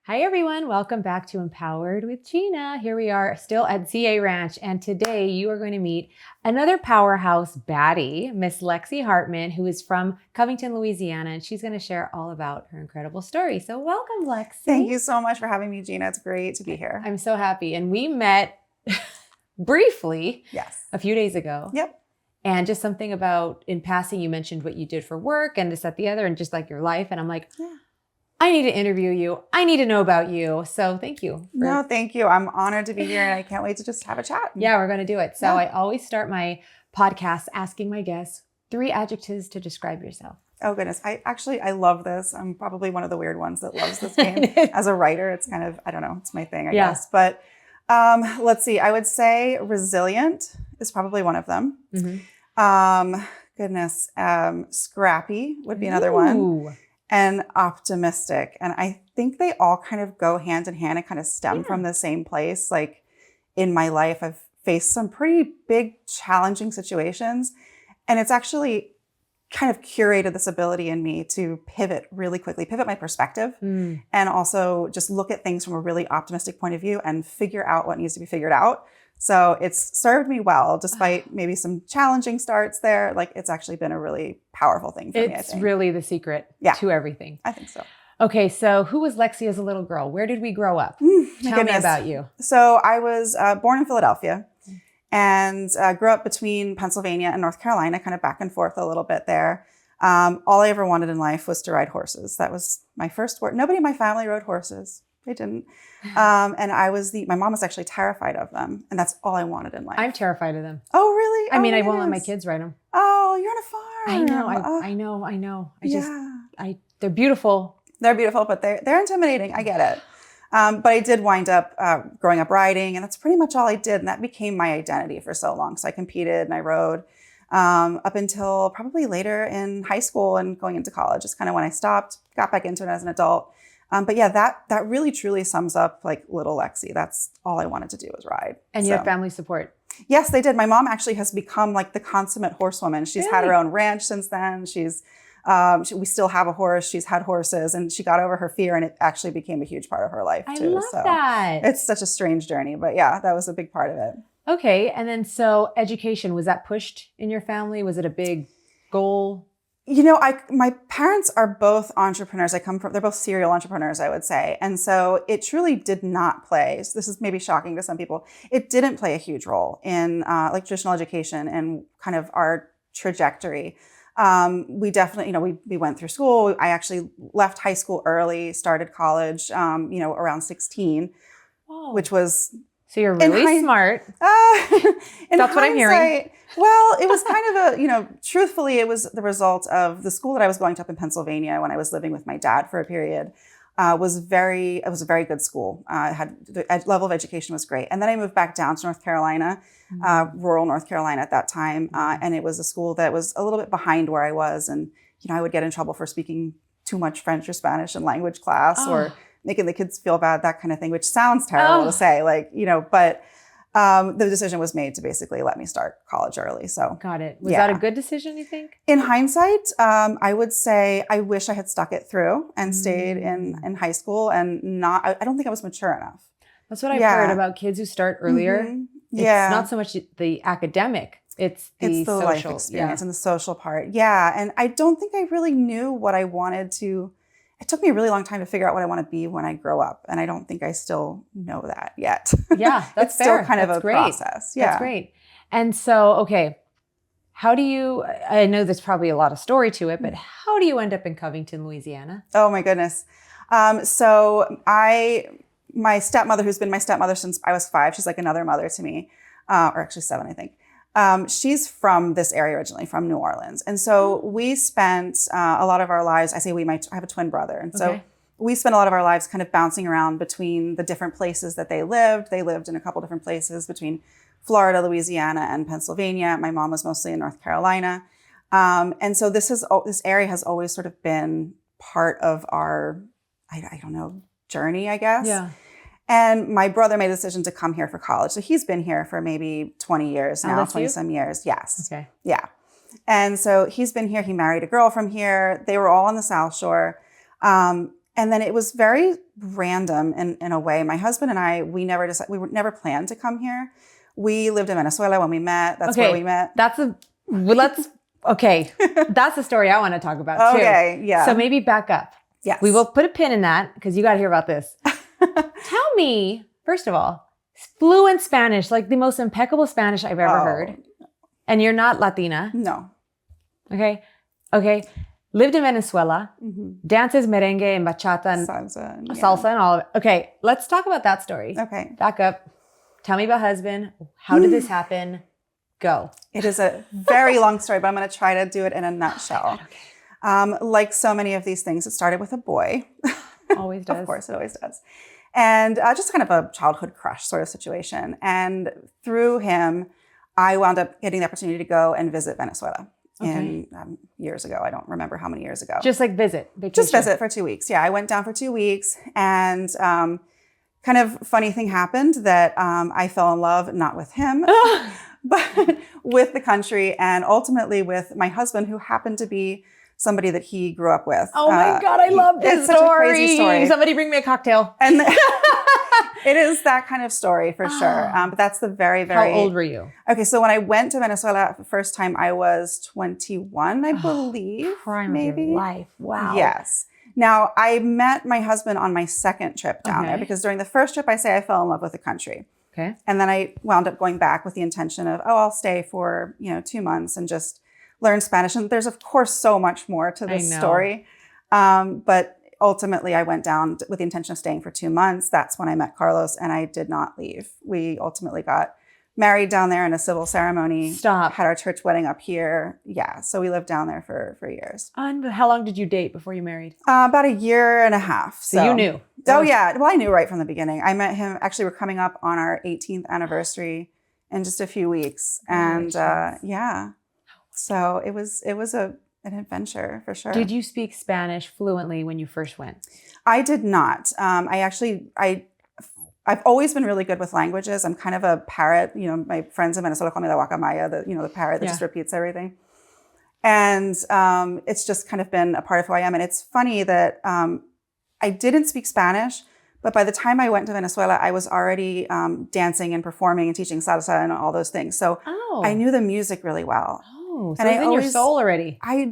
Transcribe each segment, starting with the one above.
Hi, everyone. Welcome back to Empowered with Gina. Here we are still at ZA Ranch. And today you are going to meet another powerhouse baddie, Miss Lexi Hartmann, who is from Covington, Louisiana. And she's going to share all about her incredible story. So welcome, Lexi. Thank you so much for having me, Gina. It's great to be here. I'm so happy. And we met briefly a few days ago. Yep. And just something about in passing, you mentioned what you did for work and this, that, the other, and just like your life. And I'm like, I need to interview you. I need to know about you. So thank you. No, thank you. I'm honored to be here and I can't wait to just have a chat. Yeah, we're going to do it. So I always start my podcast asking my guests 3 adjectives to describe yourself. Oh goodness. I love this. I'm probably one of the weird ones that loves this game. As a writer, it's kind of, I don't know, it's my thing, I guess. But let's see. I would say resilient is probably one of them. Scrappy would be another one. And optimistic. And I think they all kind of go hand in hand and kind of stem from the same place. Like in my life, I've faced some pretty big, challenging situations. And it's actually kind of curated this ability in me to pivot really quickly, pivot my perspective, and also just look at things from a really optimistic point of view and figure out what needs to be figured out. So it's served me well, despite maybe some challenging starts there. Like it's actually been a really powerful thing for me, I think. It's really the secret to everything. I think so. Okay, so who was Lexi as a little girl? Where did we grow up? Tell me about you. So I was born in Philadelphia and grew up between Pennsylvania and North Carolina, kind of back and forth a little bit there. All I ever wanted in life was to ride horses. That was my first word. Nobody in my family rode horses. They didn't. And my mom was actually terrified of them. And that's all I wanted in life. I'm terrified of them. Oh, really? I mean, I won't let my kids ride them. Oh, you're on a farm. I know. They're beautiful. They're beautiful, but they're intimidating. I get it. But I did wind up growing up riding, and that's pretty much all I did. And that became my identity for so long. So I competed and I rode up until probably later in high school and going into college. Is kind of when I stopped, got back into it as an adult. But yeah, that really truly sums up like little Lexi. That's all I wanted to do was ride. And you had family support. Yes, they did. My mom actually has become like the consummate horsewoman. She's had her own ranch since then. We still have a horse. She's had horses and she got over her fear and it actually became a huge part of her life too. I love that. It's such a strange journey, but yeah, that was a big part of it. Okay. And then so education, was that pushed in your family? Was it a big goal? You know, my parents are both entrepreneurs. They're both serial entrepreneurs, I would say. And so it truly did not play. So this is maybe shocking to some people. It didn't play a huge role in like traditional education and kind of our trajectory. We definitely, we went through school. I actually left high school early, started college, around 16, which was... So you're really smart. That's what I'm hearing. Well, it was kind of truthfully, it was the result of the school that I was going to up in Pennsylvania when I was living with my dad for a period. It was a very good school. The level of education was great. And then I moved back down to North Carolina, rural North Carolina at that time. And it was a school that was a little bit behind where I was. And, I would get in trouble for speaking too much French or Spanish in language class or making the kids feel bad, that kind of thing, which sounds terrible to say, but the decision was made to basically let me start college early. So got it. Was that a good decision, you think? In hindsight, I would say I wish I had stuck it through and stayed in high school and I don't think I was mature enough. That's what I've heard about kids who start earlier. It's not so much the academic, it's the social life experience and the social part. Yeah. And I don't think I really knew what I wanted to. It took me a really long time to figure out what I want to be when I grow up. And I don't think I still know that yet. Yeah, that's it's still kind of a process. Yeah. That's great. And so, okay, I know there's probably a lot of story to it, but how do you end up in Covington, Louisiana? Oh my goodness. So my stepmother, who's been my stepmother since I was 5, she's like another mother to me, or actually 7, I think. She's from this area originally, from New Orleans. And so we spent a lot of our lives, I have a twin brother. And so we spent a lot of our lives kind of bouncing around between the different places that they lived. They lived in a couple different places between Florida, Louisiana, and Pennsylvania. My mom was mostly in North Carolina. And so this area has always sort of been part of our, I don't know, journey, I guess. Yeah. And my brother made a decision to come here for college. So he's been here for maybe 20 years now, 20 some years. Yes. Okay. Yeah. And so he's been here. He married a girl from here. They were all on the South Shore. And then it was very random in a way. My husband and I, we were never planned to come here. We lived in Venezuela when we met. That's where we met. That's a story I want to talk about too. Okay, yeah. So maybe back up. Yes. We will put a pin in that because you got to hear about this. Tell me, first of all, fluent Spanish, like the most impeccable Spanish I've ever heard. And you're not Latina. No. Okay. Lived in Venezuela. Dances merengue and bachata and salsa and all of it. Okay. Let's talk about that story. Okay. Back up. Tell me about husband. How did this happen? Go. It is a very long story, but I'm going to try to do it in a nutshell. Okay. Like so many of these things, it started with a boy. Always does. Of course, it always does. And just kind of a childhood crush sort of situation. And through him, I wound up getting the opportunity to go and visit Venezuela in years ago. I don't remember how many years ago. Just like vacation. Just visit for 2 weeks. Yeah, I went down for 2 weeks, and kind of funny thing happened that I fell in love, not with him, but with the country, and ultimately with my husband, who happened to be somebody that he grew up with. Oh my God, I love this story. Such a crazy story. Somebody bring me a cocktail. And it is that kind of story for sure. But that's the very, very... How old were you? Okay, so when I went to Venezuela the first time, I was 21, I believe. Prime maybe. of your life. Wow. Yes. Now, I met my husband on my second trip down there, because during the first trip, I say I fell in love with the country. Okay. And then I wound up going back with the intention of, I'll stay for 2 months and just learn Spanish. And there's, of course, so much more to this story. But ultimately, I went down with the intention of staying for 2 months. That's when I met Carlos, and I did not leave. We ultimately got married down there in a civil ceremony. Stop. Had our church wedding up here. Yeah. So we lived down there for years. How long did you date before you married? About a year and a half. So you knew. Yeah. Well, I knew right from the beginning. I met him. Actually, we're coming up on our 18th anniversary in just a few weeks. And yeah. So it was an adventure for sure. Did you speak Spanish fluently when you first went? I did not. I've always been really good with languages. I'm kind of a parrot. My friends in Venezuela call me the guacamaya, the parrot that just repeats everything. And it's just kind of been a part of who I am. And it's funny that I didn't speak Spanish, but by the time I went to Venezuela, I was already dancing and performing and teaching salsa and all those things. So I knew the music really well. Oh, so it's in your soul already. I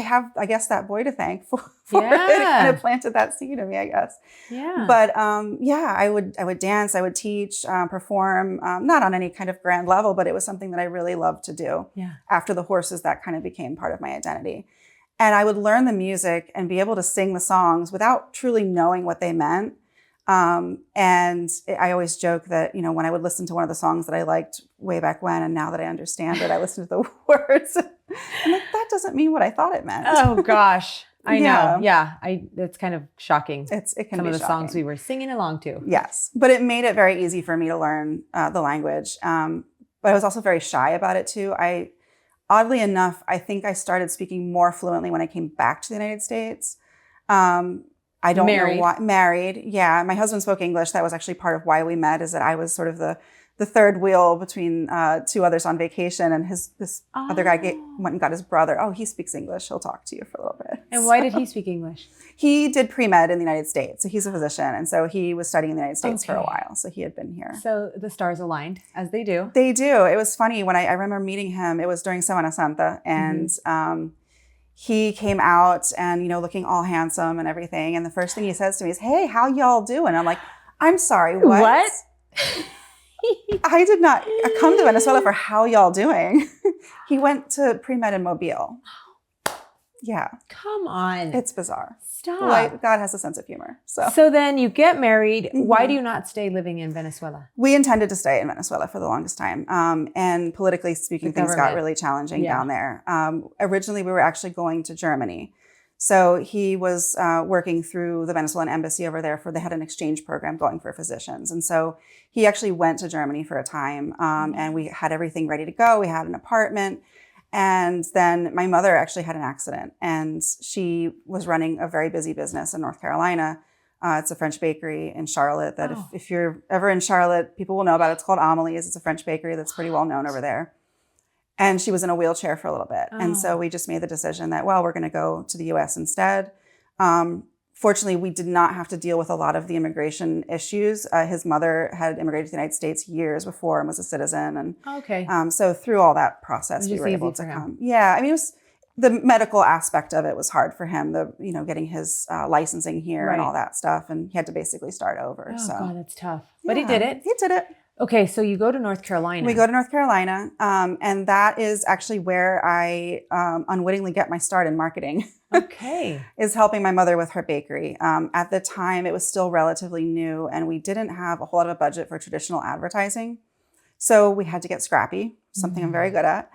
have, I guess, that boy to thank for it. It kind of planted that seed in me, I guess. Yeah. But I would dance, I would teach, perform, not on any kind of grand level, but it was something that I really loved to do. Yeah. After the horses, that kind of became part of my identity. And I would learn the music and be able to sing the songs without truly knowing what they meant. And I always joke that, when I would listen to one of the songs that I liked way back when, and now that I understand it, I listen to the words. I'm like, that doesn't mean what I thought it meant. Oh gosh. I know. Yeah. It's kind of shocking. It can some be of the shocking. songs we were singing along to. Yes. But it made it very easy for me to learn the language. But I was also very shy about it too. Oddly enough, I think I started speaking more fluently when I came back to the United States. I don't know why. Married. Yeah. My husband spoke English. That was actually part of why we met, is that I was sort of the third wheel between two others on vacation. And this other guy went and got his brother. Oh, he speaks English. He'll talk to you for a little bit. And why did he speak English? He did pre-med in the United States. So he's a physician. And so he was studying in the United States for a while. So he had been here. So the stars aligned, as they do. They do. It was funny when I remember meeting him. It was during Semana Santa. And he came out and, looking all handsome and everything. And the first thing he says to me is, "Hey, how y'all doing?" I'm like, "I'm sorry, what?" I did not come to Venezuela for how y'all doing. He went to pre-med in Mobile. Yeah. Come on. It's bizarre. Stop. God has a sense of humor. So then you get married. Why do you not stay living in Venezuela? We intended to stay in Venezuela for the longest time. And politically speaking, things got really challenging down there. Originally, we were actually going to Germany. So he was working through the Venezuelan embassy over there they had an exchange program going for physicians. And so he actually went to Germany for a time. And we had everything ready to go. We had an apartment. And then my mother actually had an accident, and she was running a very busy business in North Carolina. It's a French bakery in Charlotte that if you're ever in Charlotte, people will know about it. It's called Amelie's. It's a French bakery that's pretty well known over there. And she was in a wheelchair for a little bit. And so we just made the decision that, we're going to go to the US instead. Fortunately, we did not have to deal with a lot of the immigration issues. His mother had immigrated to the United States years before and was a citizen. And Okay. so through all that process, we were able to come. Yeah. I mean, it was the medical aspect of it was hard for him, getting his licensing here and all that stuff. And he had to basically start over. Oh, so God, that's tough. But he did it. He did it. Okay, so you go to North Carolina. We go to North Carolina, and that is actually where I unwittingly get my start in marketing. Okay. Is helping my mother with her bakery. At the time, it was still relatively new, and we didn't have a whole lot of a budget for traditional advertising. So we had to get scrappy, something I'm very good at.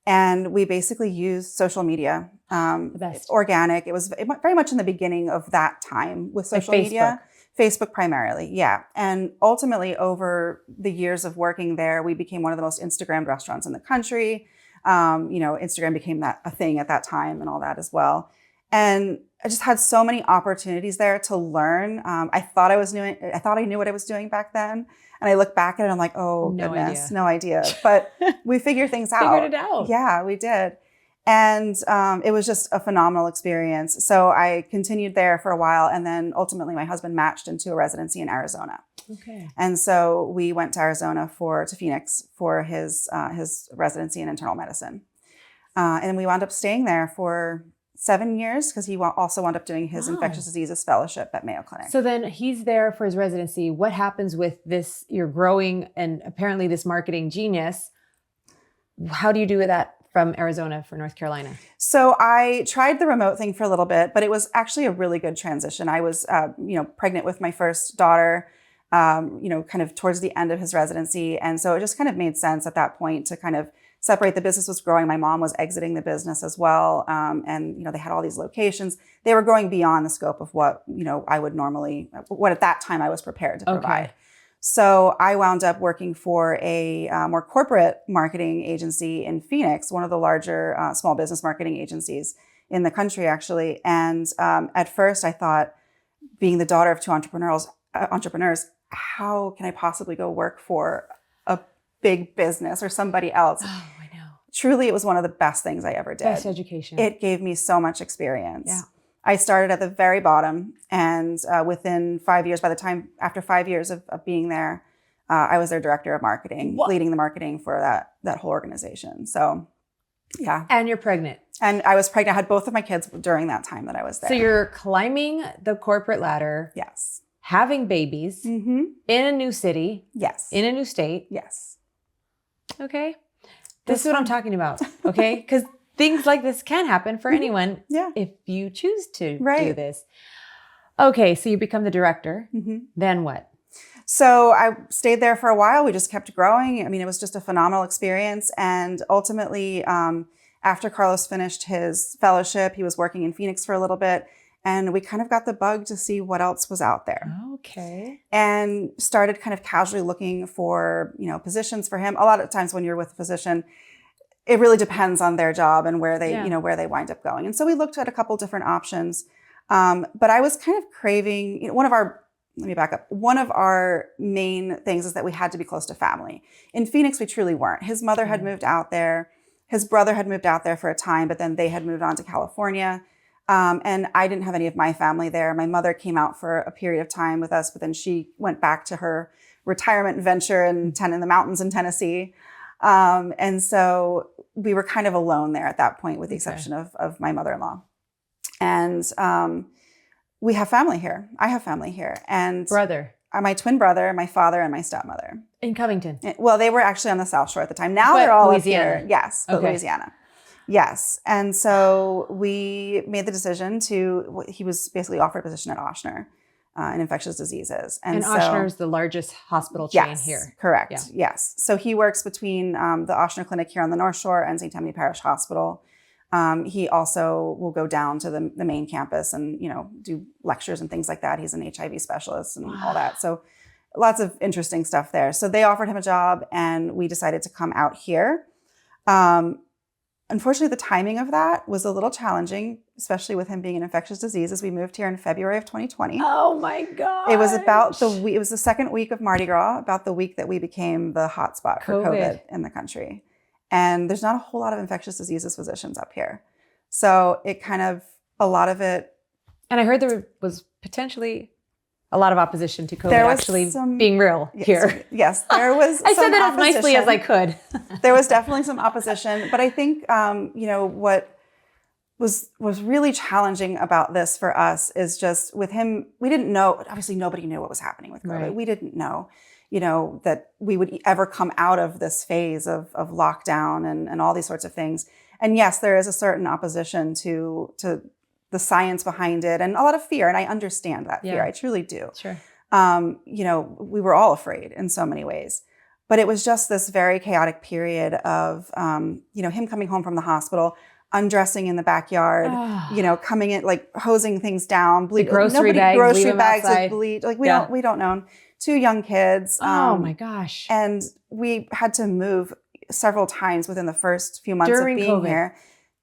And we basically used social media. The best. Organic. It was very much in the beginning of that time with social media. Facebook primarily, yeah. And ultimately, over the years of working there, we became one of the most Instagrammed restaurants in the country. Instagram became a thing at that time and all that as well. And I just had so many opportunities there to learn. I thought I knew what I was doing back then. And I look back at it, I'm like, oh, goodness, no idea. But we figured things out. Figured it out. Yeah, we did. And it was just a phenomenal experience. So I continued there for a while. And then ultimately my husband matched into a residency in Arizona. Okay. And so we went to Arizona to Phoenix for his residency in internal medicine. And we wound up staying there for 7 years because he also wound up doing his infectious diseases fellowship at Mayo Clinic. So then he's there for his residency. What happens with this? You're growing and apparently this marketing genius. How do you do that from Arizona for North Carolina? So I tried the remote thing for a little bit, but it was actually a really good transition. I was, pregnant with my first daughter, kind of towards the end of his residency. And so it just kind of made sense at that point to kind of separate. The business was growing. My mom was exiting the business as well. And they had all these locations. They were going beyond the scope of what at that time I was prepared to provide. Okay. So I wound up working for a more corporate marketing agency in Phoenix, one of the larger small business marketing agencies in the country, actually. And at first I thought, being the daughter of two entrepreneurs, how can I possibly go work for a big business or somebody else? Oh, I know. Truly, it was one of the best things I ever did. Best education. It gave me so much experience. Yeah. I started at the very bottom, and within 5 years, after 5 years of being there, I was their director of marketing, leading the marketing for that whole organization. So, yeah. And you're pregnant. And I was pregnant. I had both of my kids during that time that I was there. So you're climbing the corporate ladder. Yes. Having babies in a new city. Yes. In a new state. Yes. Okay. This is what I'm talking about. Okay. Because things like this can happen for anyone if you choose to do this. Okay, so you become the director. Then what? So I stayed there for a while. We just kept growing. I mean, it was just a phenomenal experience. And ultimately, after Carlos finished his fellowship, he was working in Phoenix for a little bit. And we kind of got the bug to see what else was out there. Okay. And started kind of casually looking for, positions for him. A lot of times when you're with a physician, it really depends on their job and where they, where they wind up going. And so we looked at a couple different options. But I was kind of craving, let me back up. One of our main things is that we had to be close to family. In Phoenix, we truly weren't. His mother had moved out there. His brother had moved out there for a time, but then they had moved on to California. And I didn't have any of my family there. My mother came out for a period of time with us, but then she went back to her retirement venture in the mountains in Tennessee. And so we were kind of alone there at that point, with the exception of my mother-in-law. And we have family here. I have family here. And my twin brother, my father, and my stepmother. In Covington? Well, they were actually on the South Shore at the time. Now they're all Louisiana. up here. Yes, but Louisiana. Yes. And so we made the decision he was basically offered a position at Ochsner in infectious diseases. And Ochsner is the largest hospital chain here. Correct. Yeah. Yes. So he works between the Ochsner Clinic here on the North Shore and St. Tammany Parish Hospital. He also will go down to the main campus and, do lectures and things like that. He's an HIV specialist and all that. So lots of interesting stuff there. So they offered him a job and we decided to come out here. Unfortunately, the timing of that was a little challenging, especially with him being in infectious diseases. We moved here in February of 2020. Oh my God. It was it was the second week of Mardi Gras, about the week that we became the hotspot for COVID in the country. And there's not a whole lot of infectious diseases physicians up here. So a lot of it. And I heard there was potentially a lot of opposition to COVID There was actually some- being real here. Yes, there was I some said that as nicely as I opposition. could. There was definitely some opposition, but I think what was really challenging about this for us is just with him, we didn't know, obviously nobody knew what was happening with COVID. Right. We didn't know, that we would ever come out of this phase of lockdown and all these sorts of things. And yes, there is a certain opposition to the science behind it and a lot of fear. And I understand that fear. Yeah. I truly do. Sure. We were all afraid in so many ways. But it was just this very chaotic period of, him coming home from the hospital, undressing in the backyard, coming in, like hosing things down, bleed. Grocery bags of bleach. Like we don't know. 2 young kids. Oh my gosh. And we had to move several times within the first few months During of being COVID. here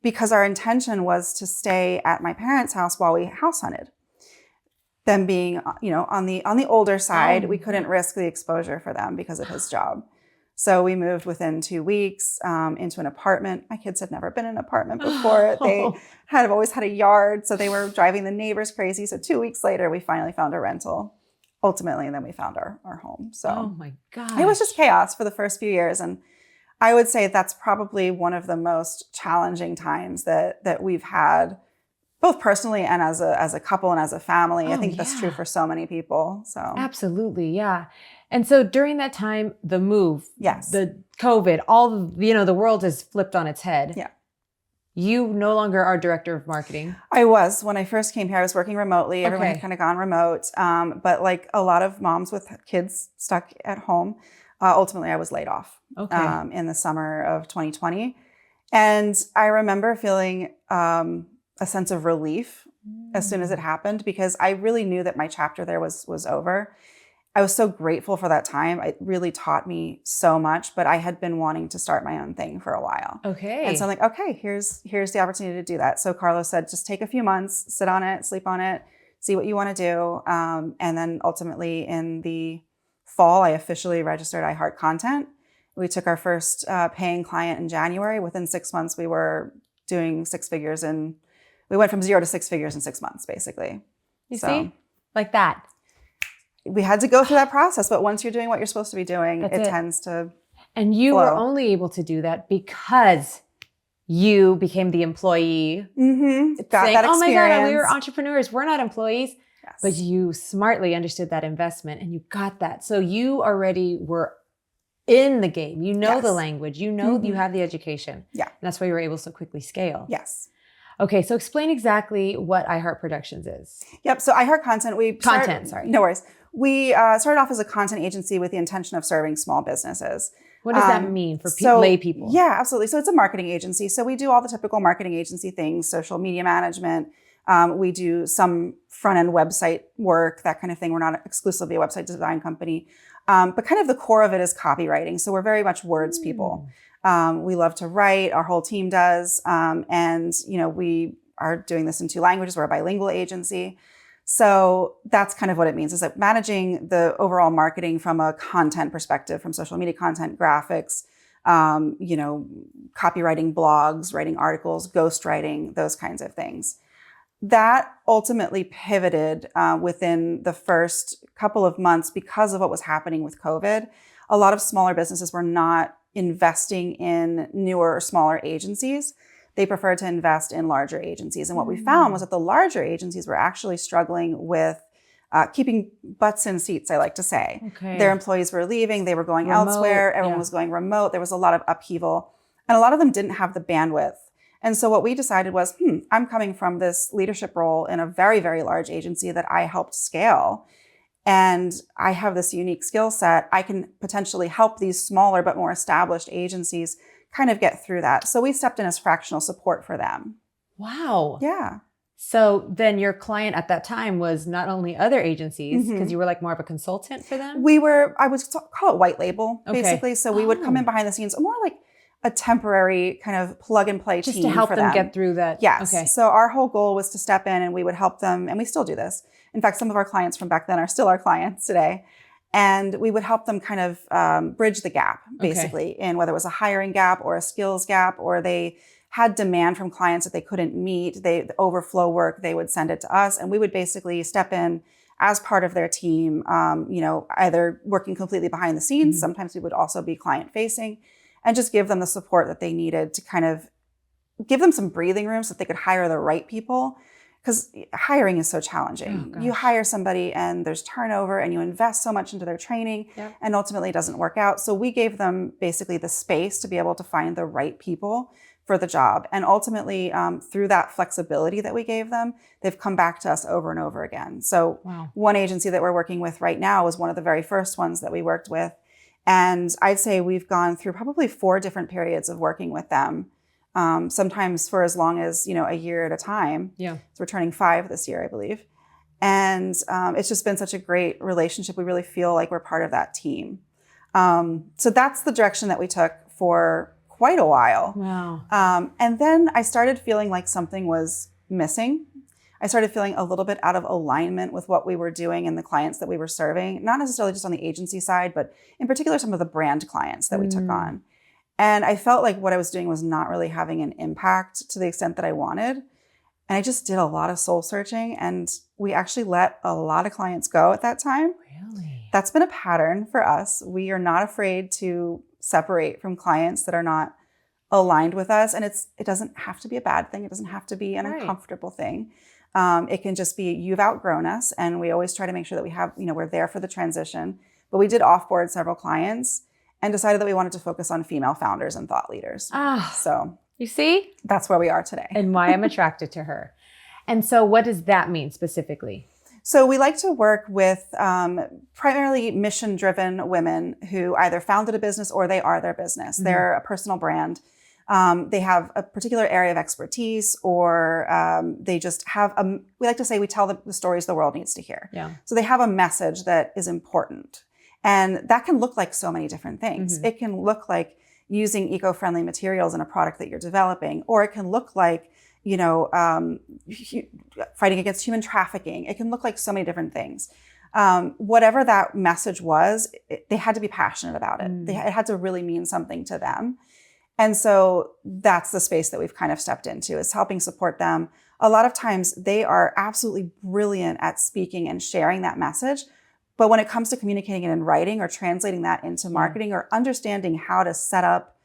because our intention was to stay at my parents' house while we house hunted. Them being, on the older side, we couldn't risk the exposure for them because of his job. So we moved within 2 weeks into an apartment. My kids had never been in an apartment before. They had always had a yard, so they were driving the neighbors crazy. So 2 weeks later, we finally found a rental, ultimately, and then we found our home. So Oh my God. it was just chaos for the first few years. And I would say that's probably one of the most challenging times that we've had, both personally and as a couple and as a family. I think that's true for so many people. So Absolutely. Yeah. And so during that time, the move, yes, the COVID, all, the world has flipped on its head. Yeah. You no longer are director of marketing. I was. When I first came here, I was working remotely. Everyone had kind of gone remote. But like a lot of moms with kids stuck at home, ultimately I was laid off in the summer of 2020. And I remember feeling a sense of relief as soon as it happened, because I really knew that my chapter there was over. I was so grateful for that time. It really taught me so much, but I had been wanting to start my own thing for a while. Okay. And so I'm like, okay, here's the opportunity to do that. So Carlos said, just take a few months, sit on it, sleep on it, see what you want to do. And then ultimately in the fall, I officially registered I Hart Content. We took our first paying client in January. Within 6 months, we were doing 6 figures, and we went from 0 to 6 figures in 6 months, basically. You see? Like that. We had to go through that process, but once you're doing what you're supposed to be doing, it tends to And you flow. were only able to do that because you became the employee. Got saying, that experience. Oh my God, we were entrepreneurs. We're not employees. Yes. But you smartly understood that investment and you got that. So you already were in the game. You know the language. You know you have the education. Yeah. And that's why you were able to so quickly scale. Yes. Okay, so explain exactly what I Hart Productions is. Yep. So I Hart Content. Sorry. No worries. We started off as a content agency with the intention of serving small businesses. What does that mean for lay people? Yeah, absolutely. So it's a marketing agency. So we do all the typical marketing agency things, social media management. We do some front-end website work, that kind of thing. We're not exclusively a website design company. But kind of the core of it is copywriting. So we're very much words people. We love to write. Our whole team does. And we are doing this in 2 languages. We're a bilingual agency. So that's kind of what it means, is that managing the overall marketing from a content perspective, from social media content, graphics, copywriting blogs, writing articles, ghostwriting, those kinds of things. That ultimately pivoted within the first couple of months because of what was happening with COVID. A lot of smaller businesses were not investing in newer or smaller agencies. They preferred to invest in larger agencies. And what we found was that the larger agencies were actually struggling with keeping butts in seats, I like to say. Okay. Their employees were leaving, they were going Remote, elsewhere, everyone was going remote. There was a lot of upheaval, and a lot of them didn't have the bandwidth. And so what we decided was, I'm coming from this leadership role in a very, very large agency that I helped scale. And I have this unique skill set. I can potentially help these smaller but more established agencies kind of get through that. So we stepped in as fractional support for them. Wow. Yeah. So then your client at that time was not only other agencies, because you were like more of a consultant for them? I would call it white label, basically. So we would come in behind the scenes, more like a temporary kind of plug and play team just to help for them get through that. Yes. Okay. So our whole goal was to step in and we would help them, and we still do this. In fact, some of our clients from back then are still our clients today. And we would help them kind of bridge the gap, basically, in whether it was a hiring gap or a skills gap, or they had demand from clients that they couldn't meet, the overflow work, they would send it to us, and we would basically step in as part of their team, either working completely behind the scenes. Mm-hmm. Sometimes we would also be client facing, and just give them the support that they needed to kind of give them some breathing room so that they could hire the right people. Because hiring is so challenging. Oh, you hire somebody and there's turnover and you invest so much into their training, and ultimately it doesn't work out. So we gave them basically the space to be able to find the right people for the job. And ultimately, through that flexibility that we gave them, they've come back to us over and over again. So one agency that we're working with right now was one of the very first ones that we worked with. And I'd say we've gone through probably 4 different periods of working with them. Sometimes for as long as, a year at a time. Yeah. So we're turning 5 this year, I believe. And it's just been such a great relationship. We really feel like we're part of that team. So that's the direction that we took for quite a while. Wow. And then I started feeling like something was missing. I started feeling a little bit out of alignment with what we were doing and the clients that we were serving, not necessarily just on the agency side, but in particular, some of the brand clients that we took on. And I felt like what I was doing was not really having an impact to the extent that I wanted. And I just did a lot of soul searching, and we actually let a lot of clients go at that time. Really? That's been a pattern for us. We are not afraid to separate from clients that are not aligned with us. And it doesn't have to be a bad thing. It doesn't have to be an uncomfortable thing. It can just be, you've outgrown us. And we always try to make sure that we have, we're there for the transition. But we did offboard several clients and decided that we wanted to focus on female founders and thought leaders. So you see, that's where we are today. And why I'm attracted to her. And so what does that mean specifically? So we like to work with primarily mission-driven women who either founded a business or they are their business. Mm-hmm. They're a personal brand. They have a particular area of expertise, or they just have we like to say we tell the stories the world needs to hear. Yeah. So they have a message that is important. And that can look like so many different things. Mm-hmm. It can look like using eco-friendly materials in a product that you're developing, or it can look like, fighting against human trafficking. It can look like so many different things. Whatever that message was, they had to be passionate about it. It had to really mean something to them. And so that's the space that we've kind of stepped into, is helping support them. A lot of times they are absolutely brilliant at speaking and sharing that message. But when it comes to communicating it in writing or translating that into marketing or understanding how to set up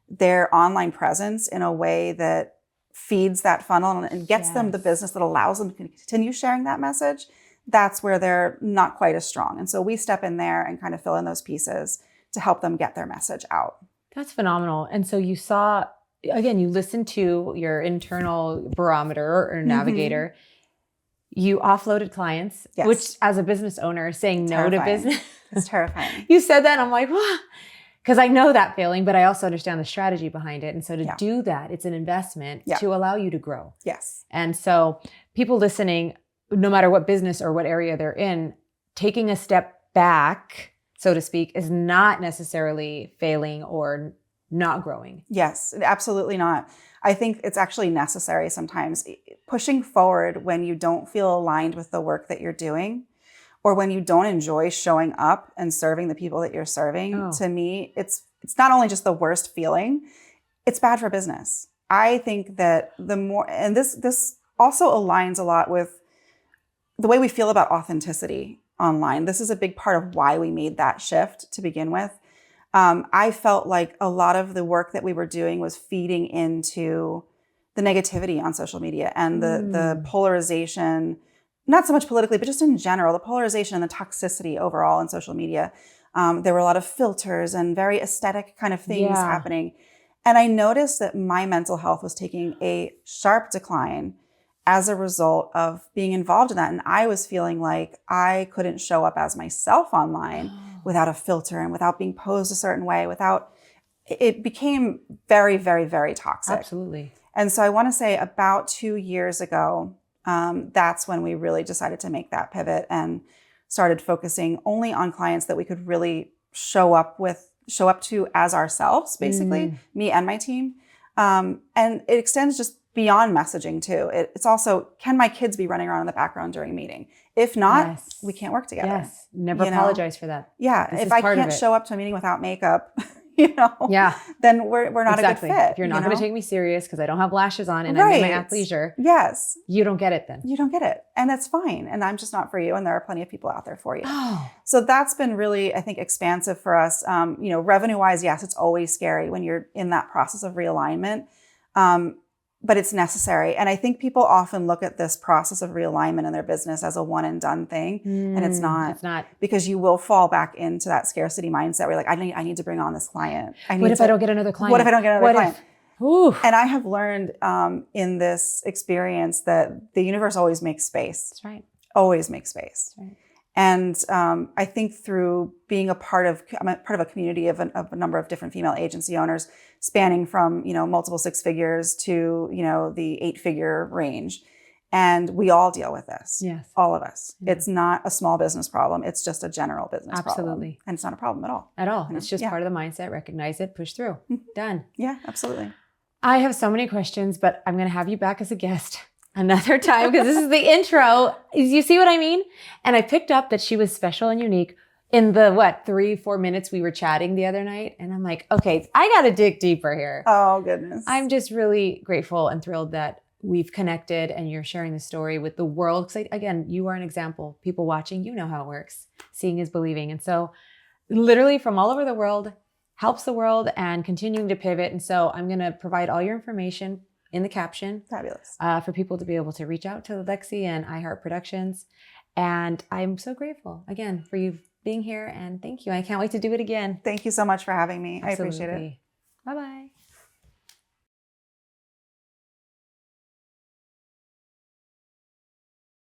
their online presence in a way that feeds that funnel and gets them the business that allows them to continue sharing that message, that's where they're not quite as strong. And so we step in there and kind of fill in those pieces to help them get their message out. That's phenomenal. And so you saw, again, you listened to your internal barometer or navigator. Mm-hmm. You offloaded clients, which as a business owner, saying no to business. It's terrifying. You said that and I'm like, what? Because I know that feeling, but I also understand the strategy behind it. And so to do that, it's an investment to allow you to grow. Yes. And so people listening, no matter what business or what area they're in, taking a step back, so to speak, is not necessarily failing or not growing. Yes, absolutely not. I think it's actually necessary sometimes. Pushing forward when you don't feel aligned with the work that you're doing, or when you don't enjoy showing up and serving the people that you're serving, to me, it's not only just the worst feeling, it's bad for business. I think that the more, and this also aligns a lot with the way we feel about authenticity online. This is a big part of why we made that shift to begin with. I felt like a lot of the work that we were doing was feeding into the negativity on social media and the polarization, not so much politically, but just in general, the polarization and the toxicity overall in social media. There were a lot of filters and very aesthetic kind of things happening. And I noticed that my mental health was taking a sharp decline as a result of being involved in that. And I was feeling like I couldn't show up as myself online without a filter and without being posed a certain way, it became very, very, very toxic. Absolutely. And so I want to say about 2 years ago, that's when we really decided to make that pivot and started focusing only on clients that we could really show up to as ourselves, basically, me and my team. And it extends just beyond messaging too. It's also, can my kids be running around in the background during a meeting? If not, we can't work together. Yes. Never apologize for that. Yeah. If I can't show up to a meeting without makeup, Yeah. then we're not Exactly. a good fit. If you're not going to take me serious because I don't have lashes on and Right. I'm in my athleisure, yes, you don't get it then. you don't get it. And that's fine. And I'm just not for you. And there are plenty of people out there for you. Oh, So that's been really, I think, expansive for us. Revenue wise, yes, it's always scary when you're in that process of realignment. But it's necessary. And I think people often look at this process of realignment in their business as a one and done thing. And it's not. It's not. Because you will fall back into that scarcity mindset where you're like, I need to bring on this client. What if I don't get another client? What if I don't get another client? Oof. And I have learned in this experience that the universe always makes space. That's right. Always makes space. That's right. And I think through being I'm part of a community of a number of different female agency owners, spanning from multiple six figures to the 8-figure range, and we all deal with this. Yes, all of us. Yeah. It's not a small business problem. It's just a general business problem. Absolutely. And it's not a problem at all. At all. It's just Yeah. part of the mindset. Recognize it. Push through. Done. Yeah, absolutely. I have so many questions, but I'm going to have you back as a guest another time because this is the intro. You see what I mean? And I picked up that she was special and unique in the 3-4 minutes we were chatting the other night. And I'm like, okay, I got to dig deeper here. Oh, goodness. I'm just really grateful and thrilled that we've connected and you're sharing the story with the world. Because again, you are an example. People watching, you know how it works. Seeing is believing. And so literally from all over the world, helps the world and continuing to pivot. And so I'm going to provide all your information in the caption. Fabulous. For people to be able to reach out to Lexi and I Hart Productions. And I'm so grateful again for you being here. And thank you. I can't wait to do it again. Thank you so much for having me. I appreciate it. Bye-bye.